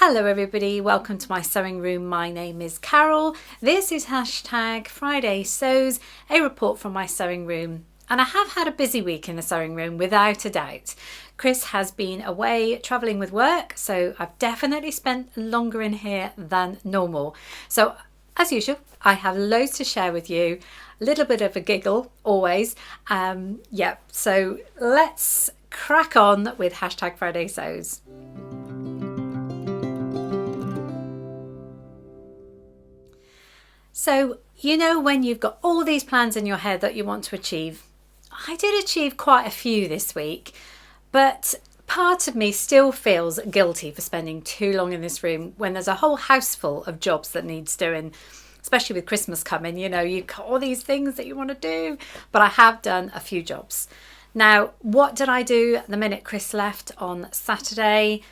Hello everybody, welcome to my sewing room. My name is Carole. This is hashtag Friday Sews, a report from my sewing room. And I have had a busy week in the sewing room without a doubt. Chris has been away travelling with work, so I've definitely spent longer in here than normal. So as usual, I have loads to share with you, a little bit of a giggle always. So let's crack on with hashtag Friday Sews. So, you know, when you've got all these plans in your head that you want to achieve, I did achieve quite a few this week, but part of me still feels guilty for spending too long in this room when there's a whole house full of jobs that needs doing, especially with Christmas coming. You know, you've got all these things that you want to do, but I have done a few jobs. Now, what did I do the minute Chris left on Saturday?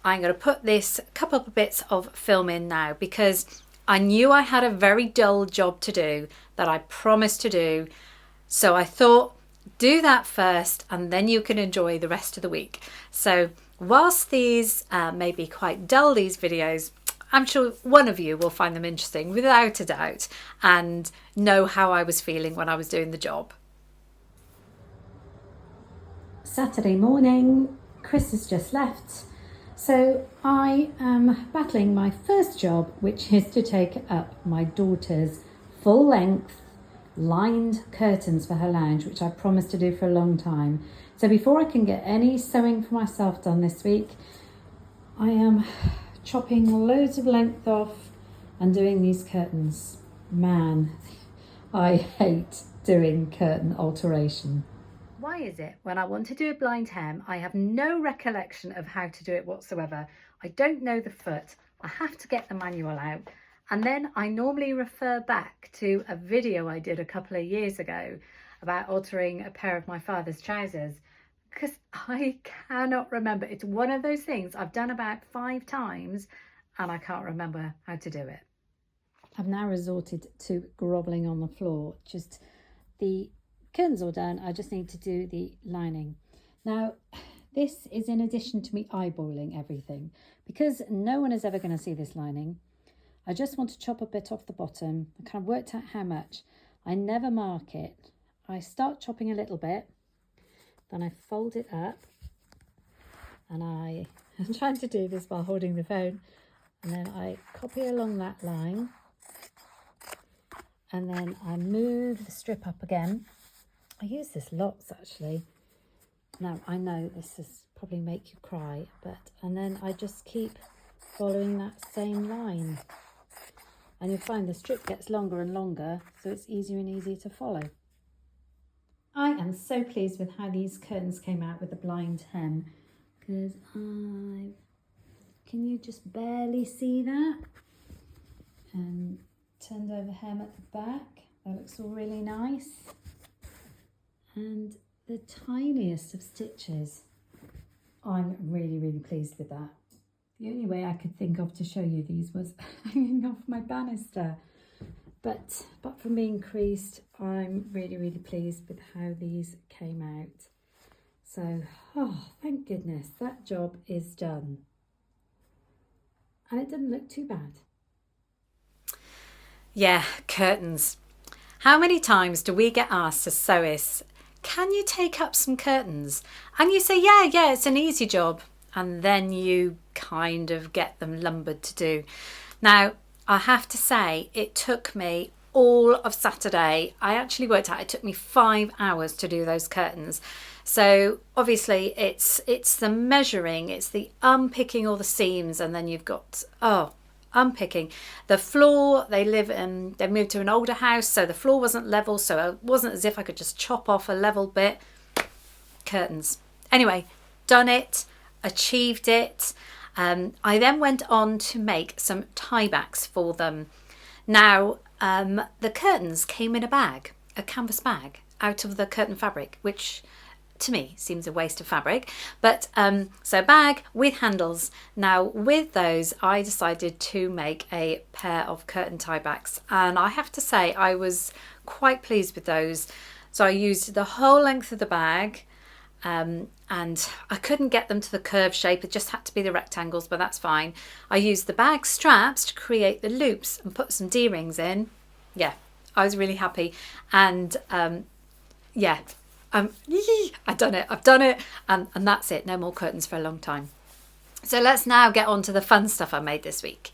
I'm going to put this couple of bits of film in now because I knew I had a very dull job to do that I promised to do. So I thought, do that first and then you can enjoy the rest of the week. So whilst these may be quite dull, these videos, I'm sure one of you will find them interesting without a doubt and know how I was feeling when I was doing the job. Saturday morning, Chris has just left. So I am battling my first job, which is to take up my daughter's full length lined curtains for her lounge, which I promised to do for a long time. So before I can get any sewing for myself done this week, I am chopping loads of length off and doing these curtains. Man, I hate doing curtain alteration. Why is it when I want to do a blind hem, I have no recollection of how to do it whatsoever? I don't know the foot. I have to get the manual out. And then I normally refer back to a video I did a couple of years ago about altering a pair of my father's trousers because I cannot remember. It's one of those things I've done about 5 times and I can't remember how to do it. I've now resorted to grovelling on the floor. Just the curtains all done, I just need to do the lining. Now, this is in addition to me eyeballing everything because no one is ever going to see this lining. I just want to chop a bit off the bottom. I kind of worked out how much. I never mark it. I start chopping a little bit, then I fold it up, and I'm trying to do this while holding the phone, and then I copy along that line, and then I move the strip up again. I use this lots actually. Now I know this is probably make you cry, and then I just keep following that same line. And you'll find the strip gets longer and longer, so it's easier and easier to follow. I am so pleased with how these curtains came out with the blind hem, because can you just barely see that? And turned over hem at the back, that looks all really nice. And the tiniest of stitches. I'm really, really pleased with that. The only way I could think of to show you these was hanging off my banister. But from being creased, I'm really, really pleased with how these came out. So, thank goodness, that job is done. And it didn't look too bad. Yeah, curtains. How many times do we get asked as sewists, can you take up some curtains? And you say, yeah, it's an easy job. And then you kind of get them lumbered to do. Now, I have to say, it took me all of Saturday. I actually worked out, it took me 5 hours to do those curtains. So obviously it's the measuring, it's the unpicking all the seams, and then you've got, unpicking the floor. They moved to an older house, so the floor wasn't level, so it wasn't as if I could just chop off a level bit. Curtains. Anyway, done it, achieved it. I then went on to make some tiebacks for them. Now, the curtains came in a bag, a canvas bag, out of the curtain fabric, which to me seems a waste of fabric, but so bag with handles. Now with those I decided to make a pair of curtain tiebacks, and I have to say I was quite pleased with those. So I used the whole length of the bag, and I couldn't get them to the curve shape. It just had to be the rectangles, but that's fine. I used the bag straps to create the loops and put some D-rings in. Yeah, I was really happy. And yeah, I've done it, and that's it. No more curtains for a long time. So let's now get on to the fun stuff I made this week.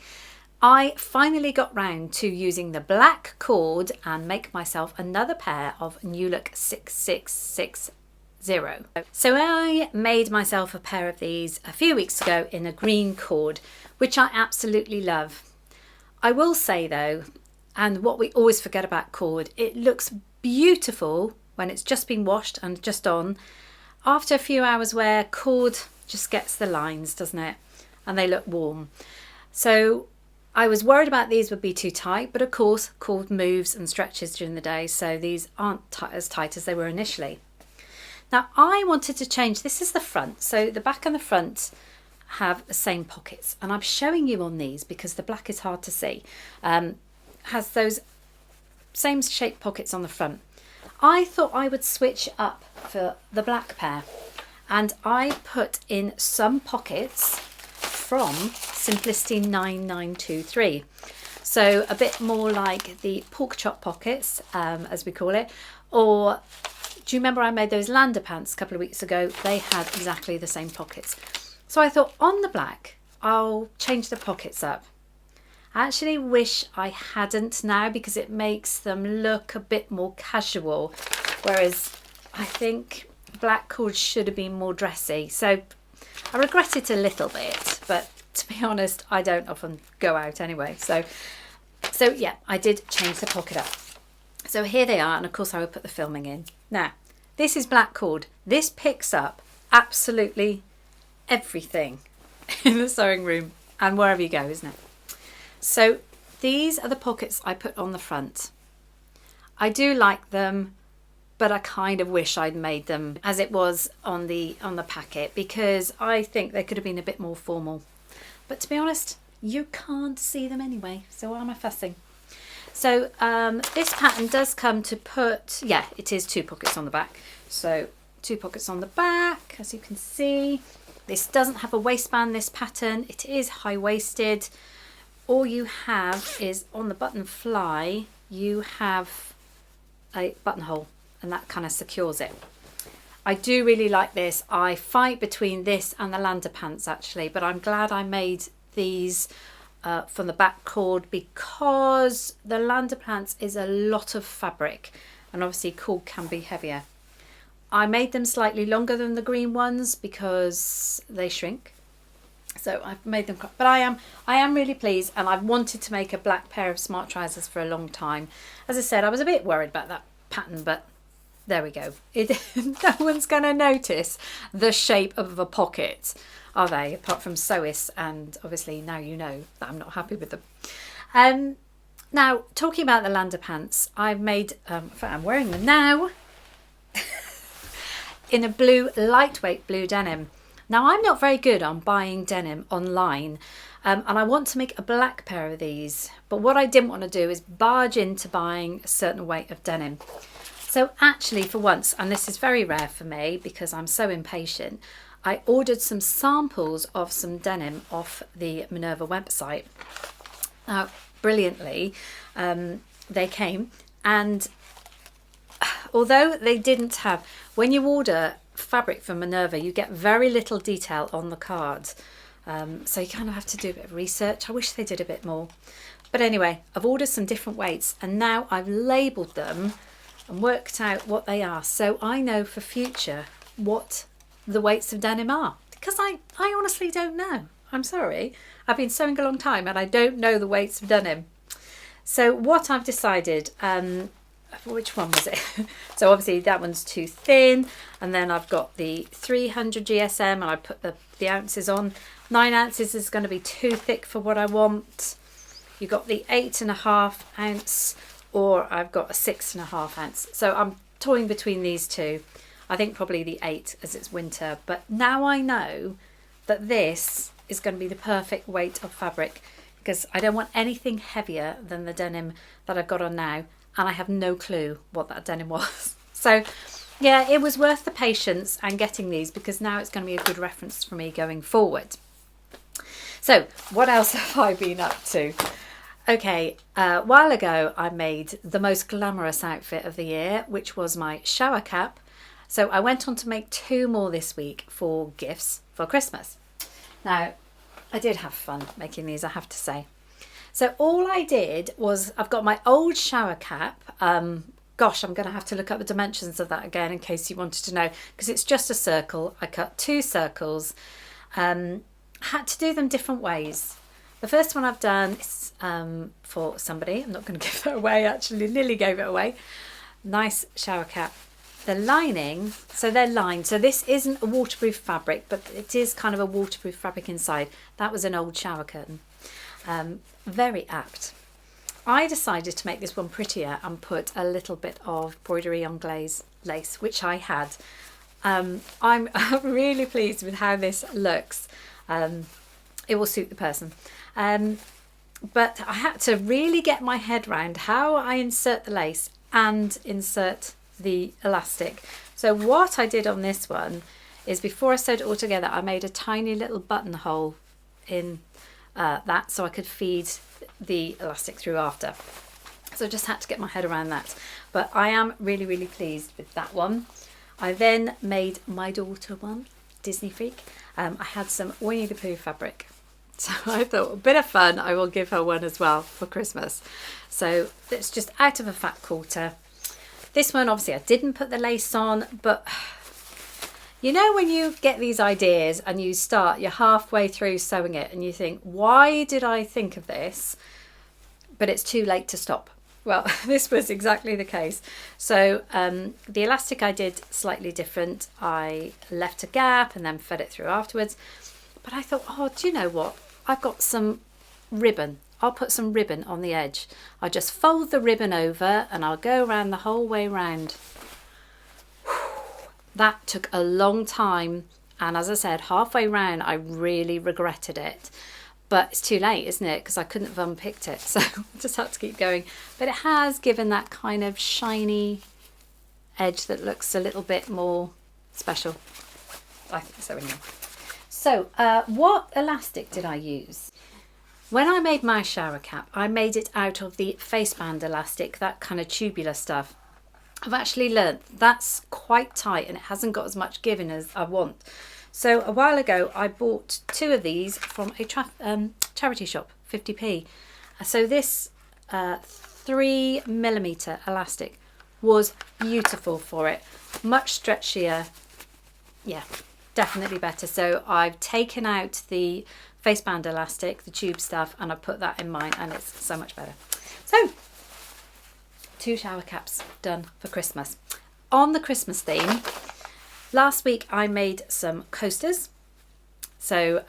I finally got round to using the black cord and make myself another pair of New Look 6660. So I made myself a pair of these a few weeks ago in a green cord, which I absolutely love. I will say though, and what we always forget about cord, it looks beautiful when it's just been washed and just on. After a few hours wear, cord just gets the lines, doesn't it? And they look warm. So I was worried about these would be too tight, but of course cord moves and stretches during the day, so these aren't as tight as they were initially. Now I wanted to change, this is the front, so the back and the front have the same pockets, and I'm showing you on these because the black is hard to see. Has those same shaped pockets on the front. I thought I would switch up for the black pair, and I put in some pockets from Simplicity 9923. So a bit more like the pork chop pockets, as we call it. Or do you remember I made those Lander pants a couple of weeks ago? They had exactly the same pockets. So I thought on the black, I'll change the pockets up. I actually wish I hadn't now because it makes them look a bit more casual. Whereas I think black cord should have been more dressy. So I regret it a little bit, but to be honest, I don't often go out anyway. So yeah, I did change the pocket up. So here they are, and of course I will put the filming in. Now, this is black cord. This picks up absolutely everything in the sewing room and wherever you go, isn't it? So these are the pockets I put on the front. I do like them, but I kind of wish I'd made them as it was on the packet, because I think they could have been a bit more formal. But to be honest, you can't see them anyway, so why am I fussing? So this pattern does come to put, yeah, it is 2 pockets on the back. So 2 pockets on the back, as you can see. This doesn't have a waistband, this pattern. It is high-waisted. All you have is on the button fly, you have a buttonhole, and that kind of secures it. I do really like this. I fight between this and the Lander pants actually, but I'm glad I made these from the back cord, because the Lander pants is a lot of fabric, and obviously cord can be heavier. I made them slightly longer than the green ones because they shrink. So I've made them, but I am really pleased, and I've wanted to make a black pair of smart trousers for a long time. As I said, I was a bit worried about that pattern, but there we go. No one's going to notice the shape of a pocket, are they? Apart from sewists, and obviously now you know that I'm not happy with them. Now, talking about the Lander pants, I've made, in fact, I'm wearing them now, in a blue, lightweight blue denim. Now, I'm not very good on buying denim online, and I want to make a black pair of these, but what I didn't want to do is barge into buying a certain weight of denim. So actually, for once, and this is very rare for me because I'm so impatient, I ordered some samples of some denim off the Minerva website. Now, brilliantly, they came, and although they didn't have, when you order fabric from Minerva, you get very little detail on the cards, so you kind of have to do a bit of research. I wish they did a bit more, but anyway, I've ordered some different weights, and now I've labelled them and worked out what they are, so I know for future what the weights of denim are, because I honestly don't know. I'm sorry, I've been sewing a long time and I don't know the weights of denim. So what I've decided, which one was it? So obviously that one's too thin, and then I've got the 300 GSM, and I put the ounces on. 9 ounces is going to be too thick for what I want. You've got the 8.5 ounce, or I've got a 6.5 ounce. So I'm toying between these two. I think probably the 8 as it's winter, but now I know that this is going to be the perfect weight of fabric, because I don't want anything heavier than the denim that I've got on now, and I have no clue what that denim was. So yeah, it was worth the patience and getting these, because now it's going to be a good reference for me going forward. So what else have I been up to? Okay, a while ago I made the most glamorous outfit of the year, which was my shower cap. So I went on to make 2 more this week for gifts for Christmas. Now, I did have fun making these, I have to say. So all I did was, I've got my old shower cap. Gosh, I'm going to have to look up the dimensions of that again in case you wanted to know, because it's just a circle. I cut 2 circles, had to do them different ways. The first one I've done is for somebody. I'm not going to give that away, actually. Lily gave it away. Nice shower cap. The lining, so they're lined. So this isn't a waterproof fabric, but it is kind of a waterproof fabric inside. That was an old shower curtain. Very apt. I decided to make this one prettier and put a little bit of broderie anglaise lace, which I had. I'm really pleased with how this looks. It will suit the person. But I had to really get my head around how I insert the lace and insert the elastic. So what I did on this one is, before I sewed it all together, I made a tiny little buttonhole in that so I could feed the elastic through after. So I just had to get my head around that. But I am really, really pleased with that one. I then made my daughter one, Disney Freak. I had some Winnie the Pooh fabric. So I thought, a bit of fun, I will give her one as well for Christmas. So it's just out of a fat quarter. This one, obviously, I didn't put the lace on, but you know when you get these ideas and you're halfway through sewing it and you think, why did I think of this? But it's too late to stop. Well, this was exactly the case. So the elastic I did slightly different. I left a gap and then fed it through afterwards. But I thought, oh, do you know what? I've got some ribbon. I'll put some ribbon on the edge. I'll just fold the ribbon over and I'll go around the whole way round. That took a long time. And as I said, halfway round, I really regretted it. But it's too late, isn't it? Because I couldn't have unpicked it. So I just had to keep going. But it has given that kind of shiny edge that looks a little bit more special. I think so anyway. So what elastic did I use? When I made my shower cap, I made it out of the faceband elastic, that kind of tubular stuff. I've actually learnt that's quite tight and it hasn't got as much give in as I want. So a while ago, I bought 2 of these from a charity shop, 50p. So this 3mm elastic was beautiful for it. Much stretchier. Yeah, definitely better. So I've taken out the faceband elastic, the tube stuff, and I put that in mine, and it's so much better. So 2 shower caps done for Christmas. On the Christmas theme, last week I made some coasters. So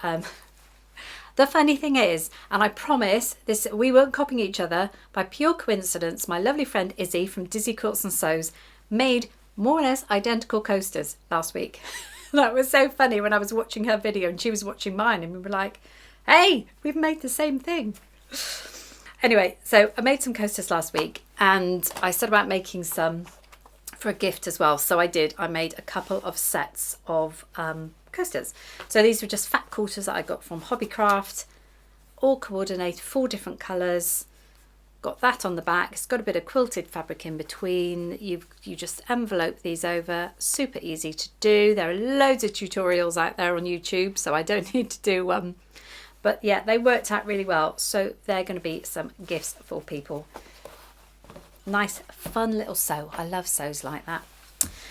the funny thing is, and I promise this, we weren't copying each other, by pure coincidence, my lovely friend Izzy from Dizzy Quilts and Sews made more or less identical coasters last week. That was so funny when I was watching her video and she was watching mine, and we were like, hey, we've made the same thing. Anyway, so I made some coasters last week and I said about making some for a gift as well. So I did. I made a couple of sets of coasters. So these were just fat quarters that I got from Hobbycraft, all coordinated, 4 different colours. Got that on the back. It's got a bit of quilted fabric in between. You just envelope these over. Super easy to do. There are loads of tutorials out there on YouTube, so I don't need to do one. But yeah, they worked out really well. So they're going to be some gifts for people. Nice, fun little sew. I love sews like that.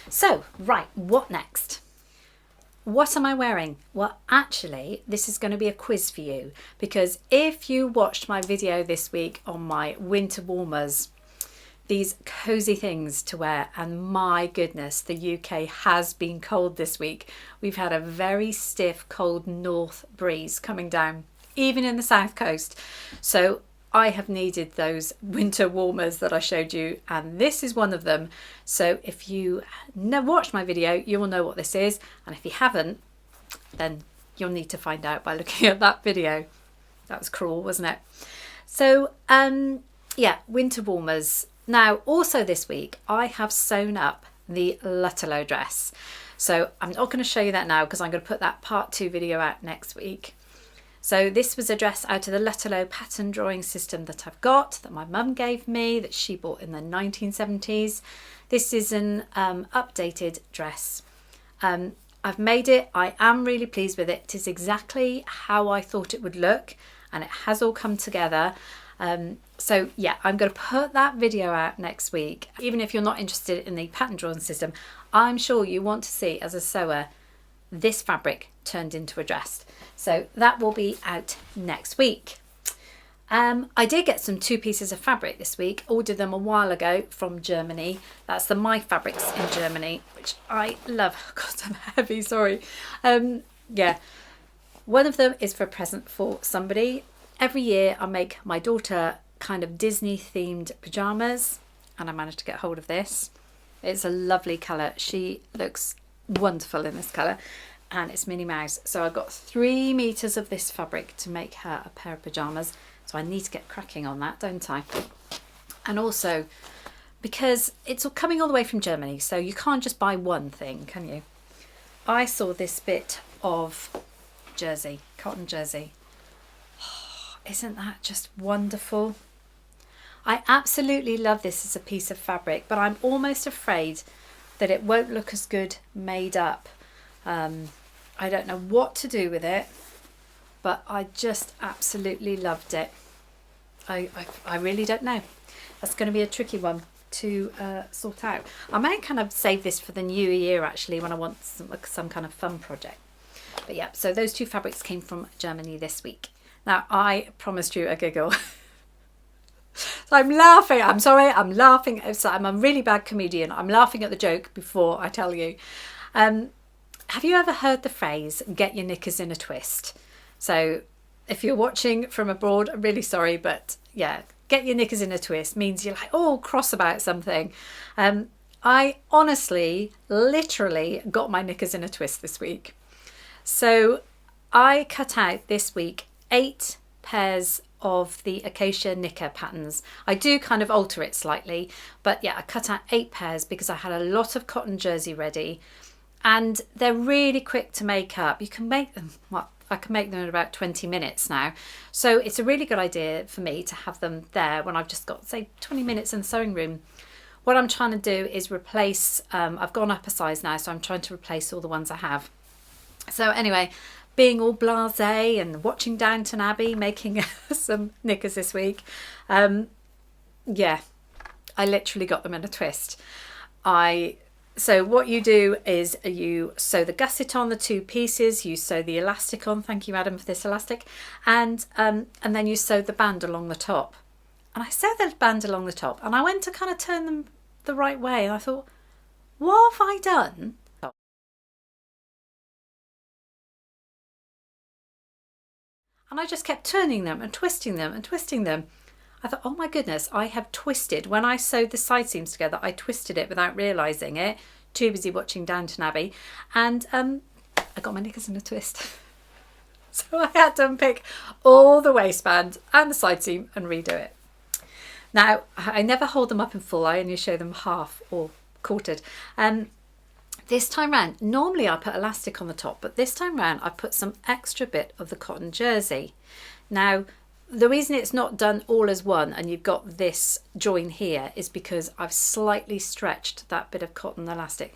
So, right, what next? What am I wearing? Well, actually, this is going to be a quiz for you, because if you watched my video this week on my winter warmers, these cozy things to wear, and my goodness, the UK has been cold this week. We've had a very stiff, cold north breeze coming down, even in the south coast. So I have needed those winter warmers that I showed you, and this is one of them. So if you watched my video, you will know what this is, and if you haven't, then you'll need to find out by looking at that video. That was Carole, wasn't it? So yeah, winter warmers. Now also this week I have sewn up the Lutterloh dress. So I'm not going to show you that now because I'm going to put that part 2 video out next week. So this was a dress out of the Lutterloh pattern drawing system that I've got, that my mum gave me, that she bought in the 1970s. This is an updated dress. I've made it. I am really pleased with it. It is exactly how I thought it would look, and it has all come together. So yeah, I'm going to put that video out next week. Even if you're not interested in the pattern drawing system, I'm sure you want to see, as a sewer, this fabric turned into a dress. So that will be out next week. I did get some 2 pieces of fabric this week, ordered them a while ago from Germany. That's the My Fabrics in Germany, which I love. God, I'm heavy, sorry. Yeah, one of them is for a present for somebody. Every year I make my daughter kind of Disney themed pyjamas, and I managed to get hold of this. It's a lovely colour. She looks wonderful in this colour, and it's Minnie Mouse. So I've got 3 meters of this fabric to make her a pair of pyjamas. So I need to get cracking on that, don't I? And also, because it's all coming all the way from Germany, so you can't just buy one thing, can you? I saw this bit of jersey, cotton jersey. Oh, isn't that just wonderful? I absolutely love this as a piece of fabric, but I'm almost afraid that it won't look as good made up. I don't know what to do with it, but I just absolutely loved it. I really don't know. That's going to be a tricky one to sort out. I may kind of save this for the new year actually, when I want some kind of fun project. But yeah, so those 2 fabrics came from Germany this week. Now I promised you a giggle. So I'm laughing. I'm sorry, I'm laughing. I'm a really bad comedian. I'm laughing at the joke before I tell you. Have you ever heard the phrase, get your knickers in a twist? So if you're watching from abroad, I'm really sorry, but yeah, get your knickers in a twist means you're like, oh, cross about something. I honestly, literally got my knickers in a twist this week. So I cut out this week 8 pairs of the acacia knicker patterns. I do kind of alter it slightly, but yeah, I cut out 8 pairs because I had a lot of cotton jersey ready, and they're really quick to make up. You can make them, well, I can make them in about 20 minutes now. So it's a really good idea for me to have them there when I've just got, say, 20 minutes in the sewing room. What I'm trying to do is replace, I've gone up a size now, so I'm trying to replace all the ones I have. So anyway, being all blasé and watching Downton Abbey, making some knickers this week. Yeah, I literally got them in a twist. So what you do is you sew the gusset on the 2 pieces, you sew the elastic on, thank you Adam for this elastic, and then you sew the band along the top. And I sewed the band along the top, and I went to kind of turn them the right way, and I thought, what have I done? And I just kept turning them and twisting them and twisting them. I thought, oh my goodness, I have twisted. When I sewed the side seams together, I twisted it without realising it. Too busy watching Downton Abbey. And I got my knickers in a twist. So I had to unpick all the waistband and the side seam and redo it. Now, I never hold them up in full. I only show them half or quartered. This time round, normally I put elastic on the top, but this time round I put some extra bit of the cotton jersey. Now, the reason it's not done all as one and you've got this join here is because I've slightly stretched that bit of cotton elastic.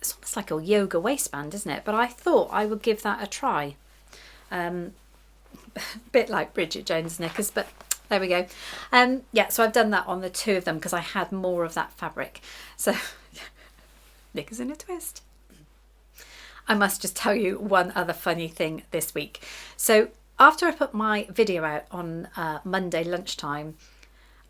It's almost like a yoga waistband, isn't it? But I thought I would give that a try. A bit like Bridget Jones' knickers, but there we go. Yeah, so I've done that on the 2 of them because I had more of that fabric. So knickers in a twist. I must just tell you one other funny thing this week. So after I put my video out on Monday lunchtime,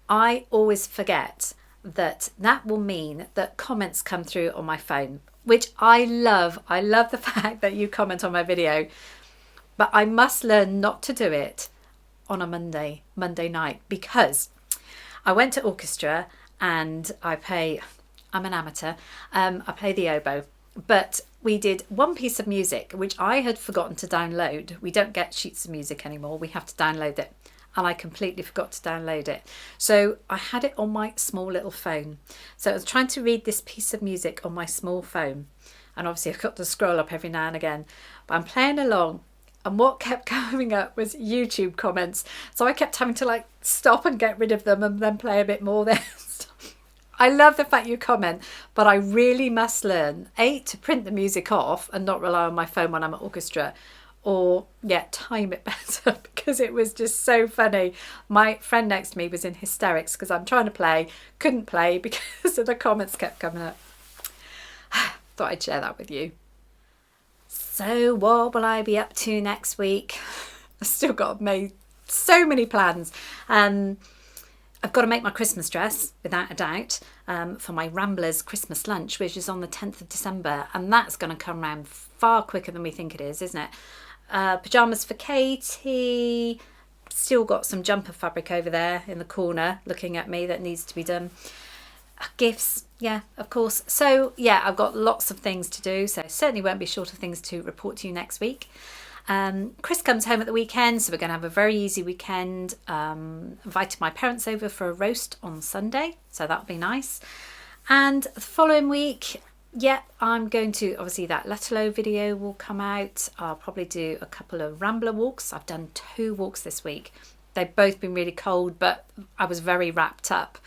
I always forget that will mean that comments come through on my phone, which I love. I love the fact that you comment on my video, but I must learn not to do it on a Monday night, because I went to orchestra and I'm an amateur, I play the oboe, but we did one piece of music which I had forgotten to download. We don't get sheets of music anymore, we have to download it. and I completely forgot to download it. So I had it on my small little phone. So I was trying to read this piece of music on my small phone, and obviously I've got to scroll up every now and again, but I'm playing along, and what kept coming up was YouTube comments. So I kept having to like stop and get rid of them and then play a bit more there. I love the fact you comment, but I really must learn, A, to print the music off and not rely on my phone when I'm at orchestra, or time it better, because it was just so funny. My friend next to me was in hysterics because I'm trying to play, couldn't play because of the comments kept coming up. Thought I'd share that with you. So what will I be up to next week? I've still got made so many plans. I've got to make my Christmas dress, without a doubt, for my Ramblers Christmas lunch, which is on the 10th of December. And that's going to come around far quicker than we think it is, isn't it? Pyjamas for Katie. Still got some jumper fabric over there in the corner looking at me that needs to be done. Gifts, yeah, of course. So, yeah, I've got lots of things to do. So certainly won't be short of things to report to you next week. Chris comes home at the weekend, so we're going to have a very easy weekend. Invited my parents over for a roast on Sunday, so that'll be nice. And the following week, I'm going to, obviously that Lutterloh video will come out. I'll probably do a couple of Rambler walks. I've done 2 walks this week. They've both been really cold, but I was very wrapped up.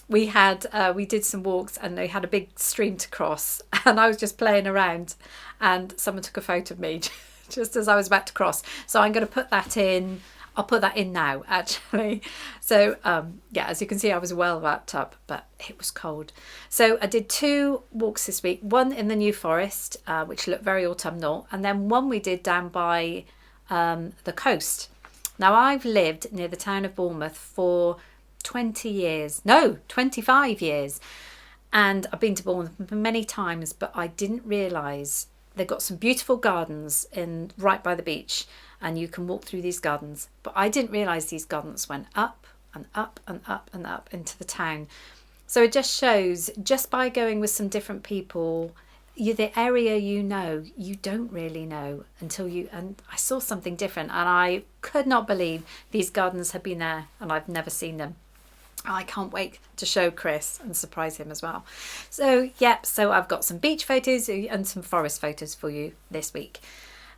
We did some walks and they had a big stream to cross, and I was just playing around, and someone took a photo of me just as I was about to cross. So I'm going to put that in. I'll put that in now, actually. So as you can see, I was well wrapped up, but it was cold. So I did 2 walks this week, one in the New Forest, which looked very autumnal, and then one we did down by the coast. Now, I've lived near the town of Bournemouth for 25 years, and I've been to Bournemouth many times, but I didn't realise they've got some beautiful gardens right by the beach, and you can walk through these gardens, but I didn't realise these gardens went up and up and up and up into the town. So it just shows, just by going with some different people, the area you don't really know until and I saw something different, and I could not believe these gardens had been there and I've never seen them. I can't wait to show Chris and surprise him as well. So so I've got some beach photos and some forest photos for you this week.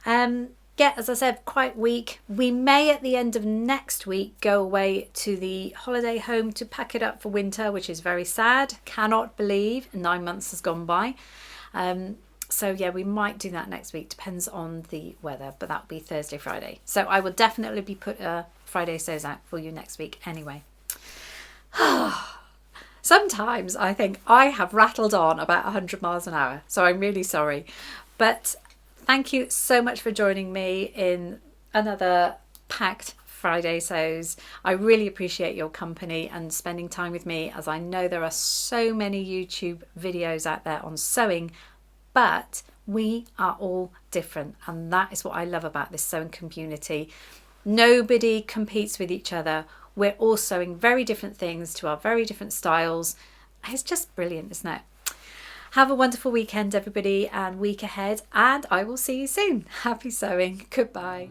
As I said, quite weak. We may at the end of next week go away to the holiday home to pack it up for winter, which is very sad. Cannot believe 9 months has gone by. We might do that next week. Depends on the weather, but that'll be Thursday, Friday. So I will definitely be put Friday sews out for you next week anyway. Sometimes I think I have rattled on about 100 miles an hour, so I'm really sorry. But thank you so much for joining me in another packed Friday sews. I really appreciate your company and spending time with me, as I know there are so many YouTube videos out there on sewing, but we are all different, and that is what I love about this sewing community. Nobody competes with each other. We're all sewing very different things to our very different styles. It's just brilliant, isn't it? Have a wonderful weekend, everybody, and week ahead, and I will see you soon. Happy sewing. Goodbye.